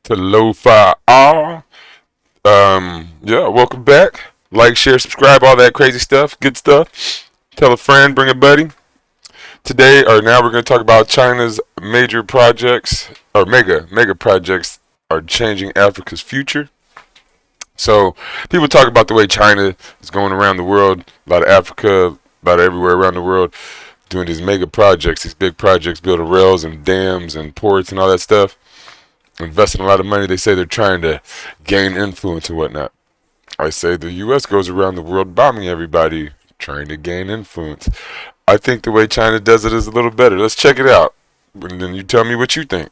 to Lo-Fi R. Yeah, welcome back. Like, share, subscribe, all that crazy stuff, good stuff. Tell a friend, bring a buddy. Today, or now, we're going to talk about China's major projects, or mega projects, are changing Africa's future. So, people talk about the way China is going around the world, about Africa, about everywhere around the world, doing these mega projects, these big projects, building rails and dams and ports and all that stuff, investing a lot of money. They say they're trying to gain influence and whatnot. I say the U.S. goes around the world bombing everybody, trying to gain influence. I think the way China does it is a little better. Let's check it out, and then you tell me what you think.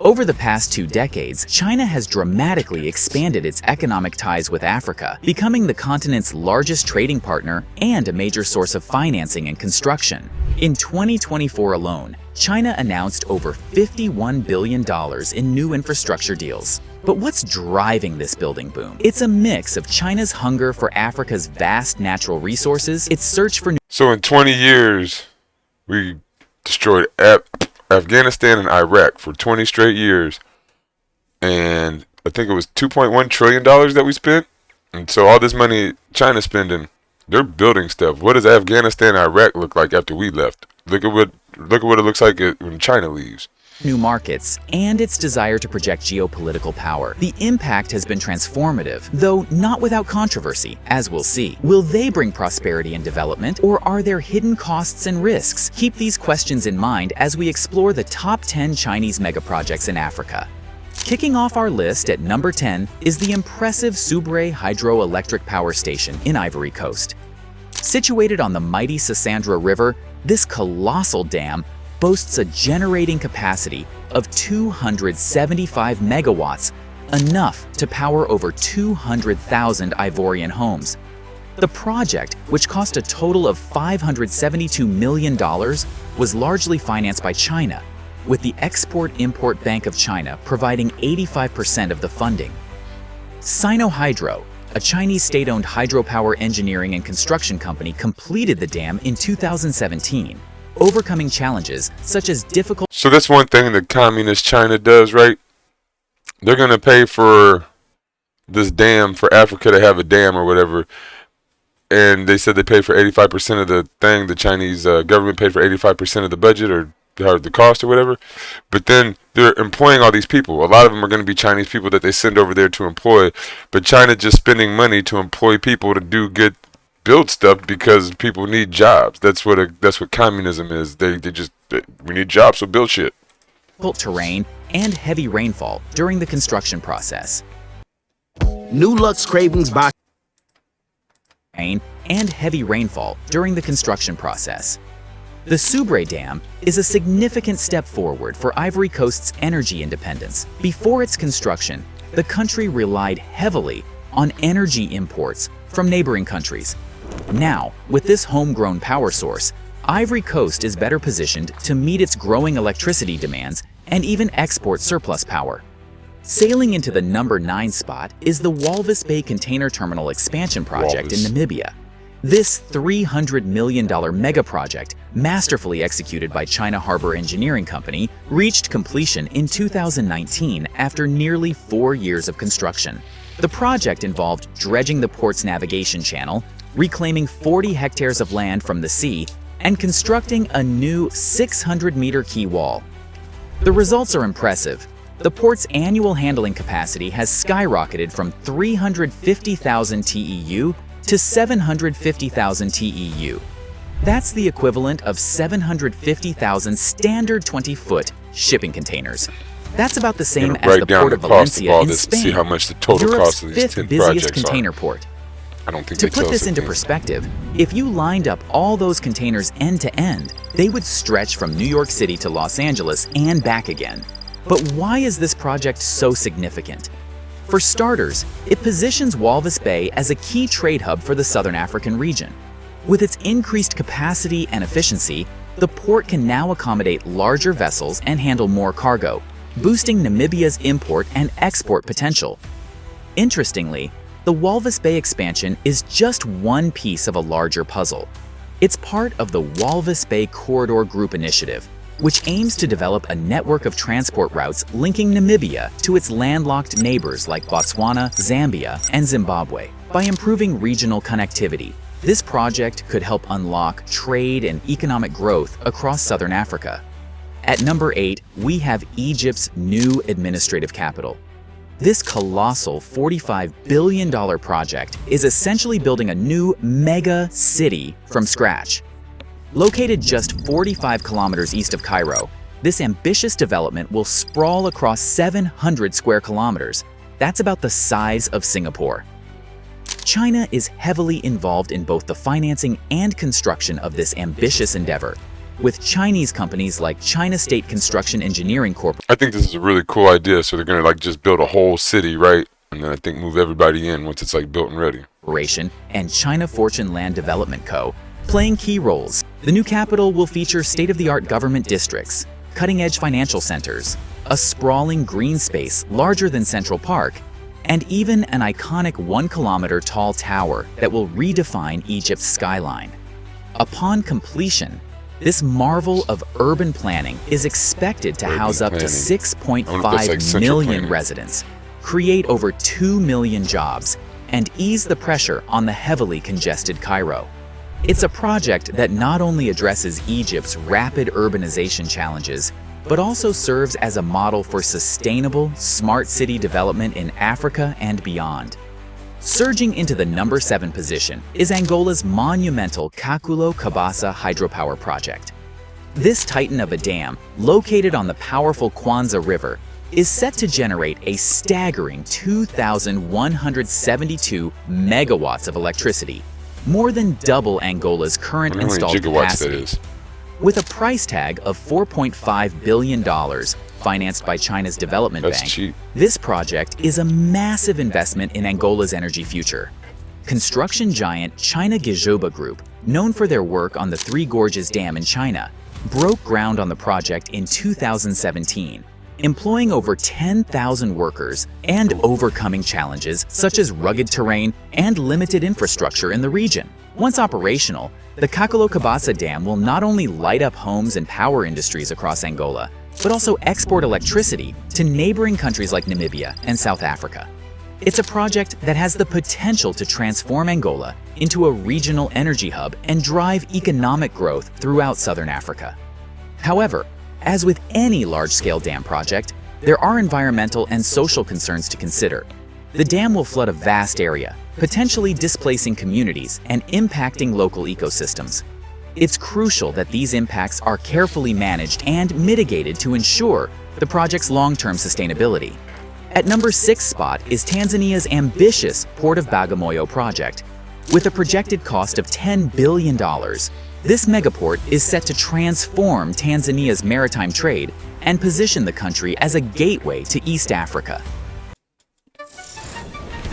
Over the past 2 decades, China has dramatically expanded its economic ties with Africa, becoming the continent's largest trading partner and a major source of financing and construction. In 2024 alone, China announced over $51 billion in new infrastructure deals. But what's driving this building boom? It's a mix of China's hunger for Africa's vast natural resources, its search for So in 20 years, we destroyed Afghanistan and Iraq for 20 straight years, and I think it was $2.1 trillion that we spent. And so all this money China's spending, they're building stuff. What does Afghanistan and Iraq look like after we left? Look at what it looks like when China leaves. New markets, and its desire to project geopolitical power. The impact has been transformative, though not without controversy, as we'll see. Will they bring prosperity and development, or are there hidden costs and risks? Keep these questions in mind as we explore the top 10 Chinese megaprojects in Africa. Kicking off our list at number 10 is the impressive Subre hydroelectric power station in Ivory Coast. Situated on the mighty Sassandra River, this colossal dam boasts a generating capacity of 275 megawatts, enough to power over 200,000 Ivorian homes. The project, which cost a total of $572 million, was largely financed by China, with the Export-Import Bank of China providing 85% of the funding. Sinohydro, a Chinese state-owned hydropower engineering and construction company, completed the dam in 2017. Overcoming challenges such as difficult. So that's one thing that communist China does, right? They're going to pay for this dam, for Africa to have a dam or whatever. And they said they paid for 85% of the thing. The Chinese government paid for 85% of the budget or the cost or whatever. But then they're employing all these people. A lot of them are going to be Chinese people that they send over there to employ. But China just spending money to employ people to build stuff because people need jobs. That's what communism is. We need jobs, so build shit. Terrain and heavy rainfall during the construction process. New Lux cravings by Rain and heavy rainfall during the construction process. The Subre Dam is a significant step forward for Ivory Coast's energy independence. Before its construction, the country relied heavily on energy imports from neighboring countries. Now, with this homegrown power source, Ivory Coast is better positioned to meet its growing electricity demands and even export surplus power. Sailing into the number 9 spot is the Walvis Bay Container Terminal Expansion Project in Namibia. This $300 million mega project, masterfully executed by China Harbor Engineering Company, reached completion in 2019 after nearly 4 years of construction. The project involved dredging the port's navigation channel, reclaiming 40 hectares of land from the sea, and constructing a new 600-meter quay wall. The results are impressive. The port's annual handling capacity has skyrocketed from 350,000 TEU to 750,000 TEU. That's the equivalent of 750,000 standard 20-foot shipping containers. That's about the same as the port of Valencia in Spain, see how much the total Europe's cost of these 10 fifth busiest projects container are. port. I don't think To they put tell this us into anything. perspective, if you lined up all those containers end to end, they would stretch from New York City to Los Angeles and back again. But why is this project so significant? For starters, it positions Walvis Bay as a key trade hub for the Southern African region. With its increased capacity and efficiency, the port can now accommodate larger vessels and handle more cargo, boosting Namibia's import and export potential. Interestingly, the Walvis Bay expansion is just one piece of a larger puzzle. It's part of the Walvis Bay Corridor Group initiative, which aims to develop a network of transport routes linking Namibia to its landlocked neighbors like Botswana, Zambia, and Zimbabwe. By improving regional connectivity, this project could help unlock trade and economic growth across southern Africa. At number 8, we have Egypt's new administrative capital. This colossal $45 billion project is essentially building a new mega city from scratch. Located just 45 kilometers east of Cairo, this ambitious development will sprawl across 700 square kilometers. That's about the size of Singapore. China is heavily involved in both the financing and construction of this ambitious endeavor, with Chinese companies like China State Construction Engineering Corporation. I think this is a really cool idea. So they're gonna like just build a whole city, right? And then I think move everybody in once it's like built and ready. And China Fortune Land Development Co. playing key roles. The new capital will feature state-of-the-art government districts, cutting-edge financial centers, a sprawling green space larger than Central Park, and even an iconic 1-kilometer tall tower that will redefine Egypt's skyline. Upon completion, this marvel of urban planning is expected to house up to 6.5 million residents, create over 2 million jobs, and ease the pressure on the heavily congested Cairo. It's a project that not only addresses Egypt's rapid urbanization challenges, but also serves as a model for sustainable, smart city development in Africa and beyond. Surging into the number 7 position is Angola's monumental Kakulo Kabasa hydropower project. This titan of a dam, located on the powerful Kwanza River, is set to generate a staggering 2,172 megawatts of electricity, more than double Angola's current installed capacity. With a price tag of $4.5 billion, financed by China's development bank, this project is a massive investment in Angola's energy future. Construction giant China Gezhouba Group, known for their work on the Three Gorges Dam in China, broke ground on the project in 2017, employing over 10,000 workers and overcoming challenges such as rugged terrain and limited infrastructure in the region. Once operational, the Kakulo Kabasa Dam will not only light up homes and power industries across Angola, but also export electricity to neighboring countries like Namibia and South Africa. It's a project that has the potential to transform Angola into a regional energy hub and drive economic growth throughout southern Africa. However, as with any large-scale dam project, there are environmental and social concerns to consider. The dam will flood a vast area, potentially displacing communities and impacting local ecosystems. It's crucial that these impacts are carefully managed and mitigated to ensure the project's long-term sustainability. At number 6 spot is Tanzania's ambitious Port of Bagamoyo project. With a projected cost of $10 billion, this megaport is set to transform Tanzania's maritime trade and position the country as a gateway to East Africa.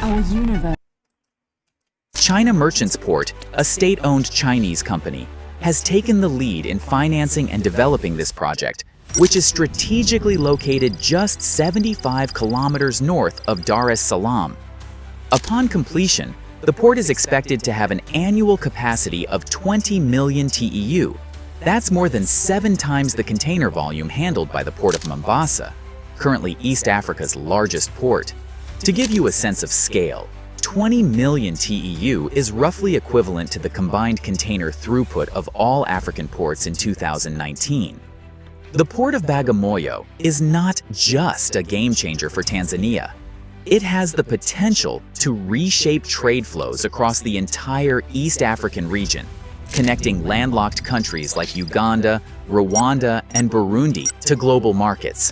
Our universe. China Merchants Port, a state-owned Chinese company, has taken the lead in financing and developing this project, which is strategically located just 75 kilometers north of Dar es Salaam. Upon completion, the port is expected to have an annual capacity of 20 million TEU. That's more than 7 times the container volume handled by the Port of Mombasa, currently East Africa's largest port. To give you a sense of scale, 20 million TEU is roughly equivalent to the combined container throughput of all African ports in 2019. The Port of Bagamoyo is not just a game changer for Tanzania. It has the potential to reshape trade flows across the entire East African region, connecting landlocked countries like Uganda, Rwanda, and Burundi to global markets.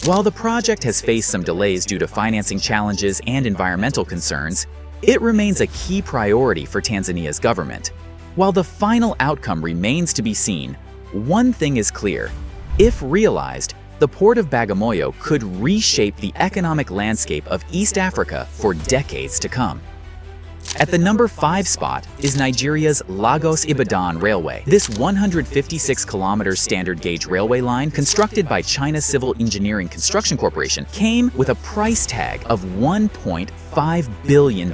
While the project has faced some delays due to financing challenges and environmental concerns, it remains a key priority for Tanzania's government. While the final outcome remains to be seen, one thing is clear. If realized, the Port of Bagamoyo could reshape the economic landscape of East Africa for decades to come. At the number 5 spot is Nigeria's Lagos-Ibadan Railway. This 156-kilometer standard gauge railway line, constructed by China Civil Engineering Construction Corporation, came with a price tag of $1.5 billion.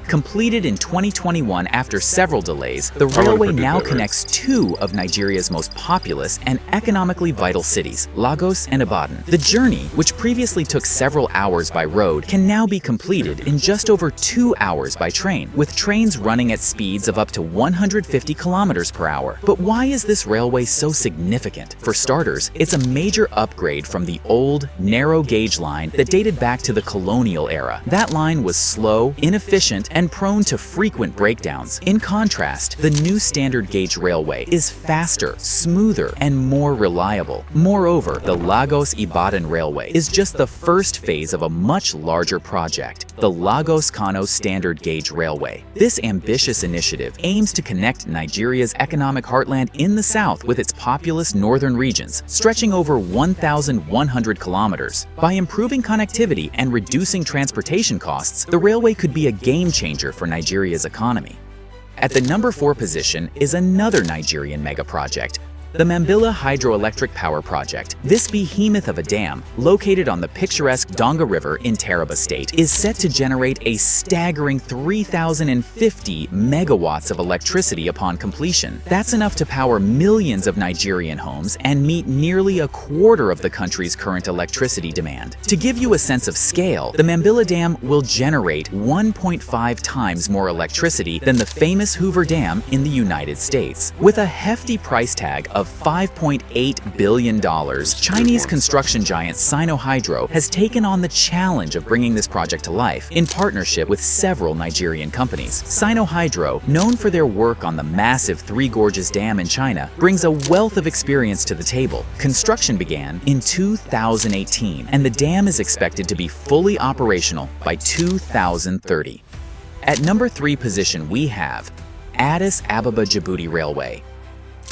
Completed in 2021 after several delays, the railway now connects two of Nigeria's most populous and economically vital cities, Lagos and Ibadan. The journey, which previously took several hours by road, can now be completed in just over 2 hours by train, with trains running at speeds of up to 150 kilometers per hour. But why is this railway so significant? For starters, it's a major upgrade from the old, narrow gauge line that dated back to the colonial era. That line was slow, inefficient, and prone to frequent breakdowns. In contrast, the new standard gauge railway is faster, smoother, and more reliable. Moreover, the Lagos-Ibadan Railway is just the first phase of a much larger project, the Lagos-Kano Standard Gauge Railway. This ambitious initiative aims to connect Nigeria's economic heartland in the south with its populous northern regions, stretching over 1,100 kilometers. By improving connectivity and reducing transportation costs, the railway could be a game changer for Nigeria's economy. At the number 4 position is another Nigerian mega project, the Mambilla Hydroelectric Power Project. This behemoth of a dam, located on the picturesque Donga River in Taraba State, is set to generate a staggering 3,050 megawatts of electricity upon completion. That's enough to power millions of Nigerian homes and meet nearly a quarter of the country's current electricity demand. To give you a sense of scale, the Mambilla Dam will generate 1.5 times more electricity than the famous Hoover Dam in the United States. With a hefty price tag of $5.8 billion, Chinese construction giant Sino-Hydro has taken on the challenge of bringing this project to life in partnership with several Nigerian companies. Sino-Hydro, known for their work on the massive Three Gorges Dam in China, brings a wealth of experience to the table. Construction began in 2018, and the dam is expected to be fully operational by 2030. At number 3 position we have Addis Ababa Djibouti Railway.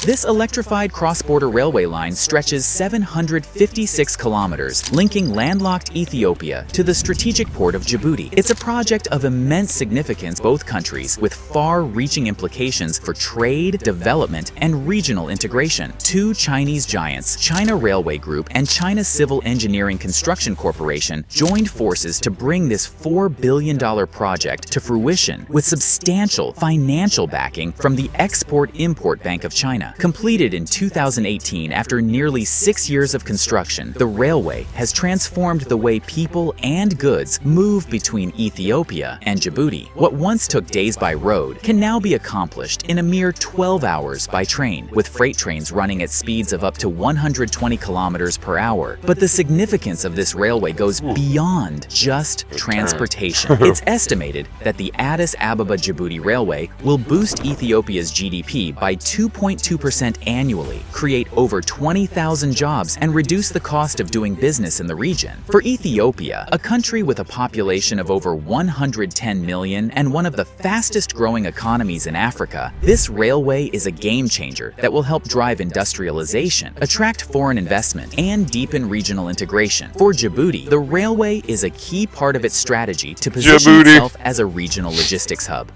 This electrified cross-border railway line stretches 756 kilometers, linking landlocked Ethiopia to the strategic port of Djibouti. It's a project of immense significance both countries, with far-reaching implications for trade, development, and regional integration. Two Chinese giants, China Railway Group and China Civil Engineering Construction Corporation, joined forces to bring this $4 billion project to fruition, with substantial financial backing from the Export-Import Bank of China. Completed in 2018 after nearly 6 years of construction, the railway has transformed the way people and goods move between Ethiopia and Djibouti. What once took days by road can now be accomplished in a mere 12 hours by train, with freight trains running at speeds of up to 120 kilometers per hour. But the significance of this railway goes beyond just transportation. It's estimated that the Addis Ababa Djibouti Railway will boost Ethiopia's GDP by 2.2% annually, create over 20,000 jobs, and reduce the cost of doing business in the region. For Ethiopia, a country with a population of over 110 million and one of the fastest-growing economies in Africa, this railway is a game changer that will help drive industrialization, attract foreign investment, and deepen regional integration. For Djibouti, the railway is a key part of its strategy to position itself as a regional logistics hub.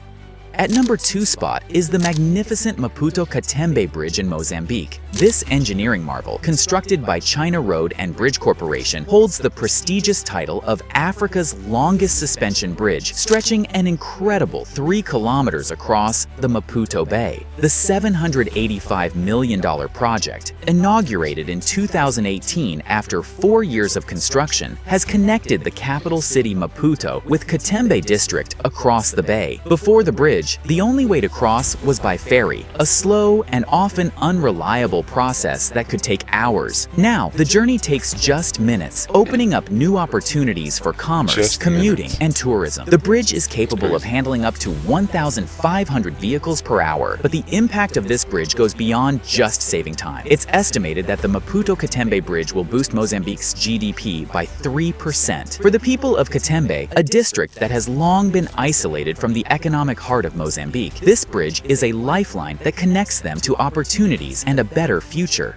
At number 2 spot is the magnificent Maputo-Katembe Bridge in Mozambique. This engineering marvel, constructed by China Road and Bridge Corporation, holds the prestigious title of Africa's longest suspension bridge, stretching an incredible 3 kilometers across the Maputo Bay. The $785 million project, inaugurated in 2018 after 4 years of construction, has connected the capital city Maputo with Katembe district across the bay. Before the bridge, the only way to cross was by ferry, a slow and often unreliable process that could take hours. Now, the journey takes just minutes, opening up new opportunities for commerce, commuting, and tourism. The bridge is capable of handling up to 1,500 vehicles per hour, but the impact of this bridge goes beyond just saving time. It's estimated that the Maputo-Katembe Bridge will boost Mozambique's GDP by 3%. For the people of Katembe, a district that has long been isolated from the economic heart of Mozambique, this bridge is a lifeline that connects them to opportunities and a better future.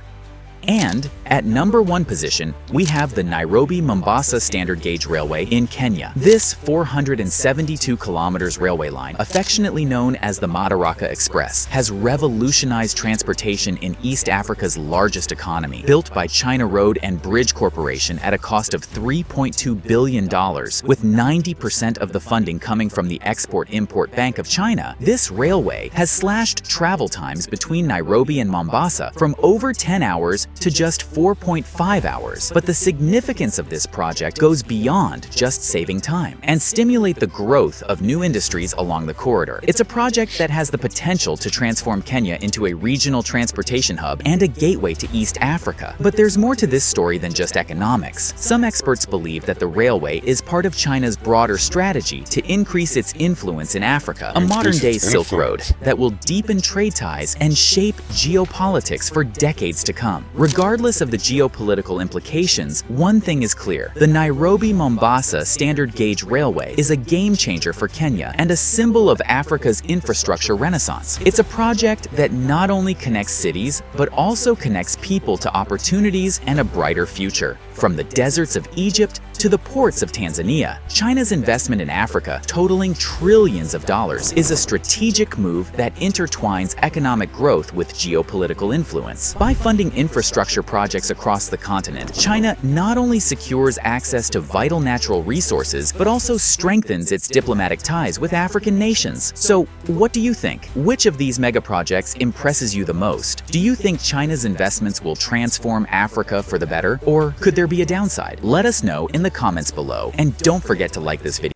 And at number 1 position, we have the Nairobi-Mombasa Standard Gauge Railway in Kenya. This 472 kilometers railway line, affectionately known as the Madaraka Express, has revolutionized transportation in East Africa's largest economy. Built by China Road and Bridge Corporation at a cost of $3.2 billion, with 90% of the funding coming from the Export-Import Bank of China, this railway has slashed travel times between Nairobi and Mombasa from over 10 hours to just 4.5 hours. But the significance of this project goes beyond just saving time and stimulate the growth of new industries along the corridor. It's a project that has the potential to transform Kenya into a regional transportation hub and a gateway to East Africa. But there's more to this story than just economics. Some experts believe that the railway is part of China's broader strategy to increase its influence in Africa, a modern-day Silk Road that will deepen trade ties and shape geopolitics for decades to come. Regardless of the geopolitical implications, one thing is clear: the Nairobi-Mombasa Standard Gauge Railway is a game-changer for Kenya and a symbol of Africa's infrastructure renaissance. It's a project that not only connects cities, but also connects people to opportunities and a brighter future. From the deserts of Egypt to the ports of Tanzania, China's investment in Africa, totaling trillions of dollars, is a strategic move that intertwines economic growth with geopolitical influence. By funding infrastructure projects across the continent, China not only secures access to vital natural resources, but also strengthens its diplomatic ties with African nations. So, what do you think? Which of these mega projects impresses you the most? Do you think China's investments will transform Africa for the better, or could there be a downside? Let us know in the comments below, and don't forget to like this video.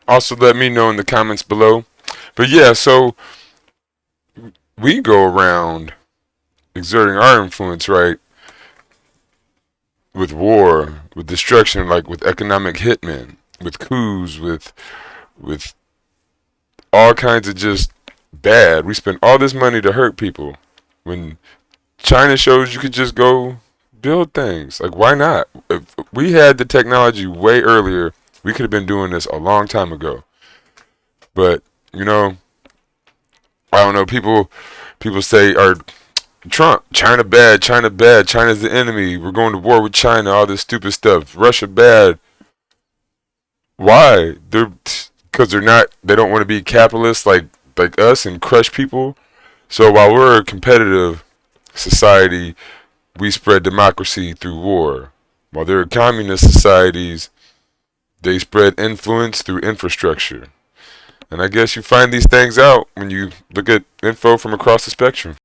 Also, let me know in the comments below. But yeah, so we go around exerting our influence, right, with war, with destruction, like with economic hitmen, with coups, with all kinds of just bad. We spend all this money to hurt people when China shows you could just go build things. Like, why not? If we had the technology way earlier, we could have been doing this a long time ago. But, you know, I don't know, people say, or Trump, China bad, China's the enemy, we're going to war with China, all this stupid stuff. Russia bad. Why? Because they don't want to be capitalists like us and crush people. So while we're a competitive society, we spread democracy through war. While there are communist societies, they spread influence through infrastructure. And I guess you find these things out when you look at info from across the spectrum.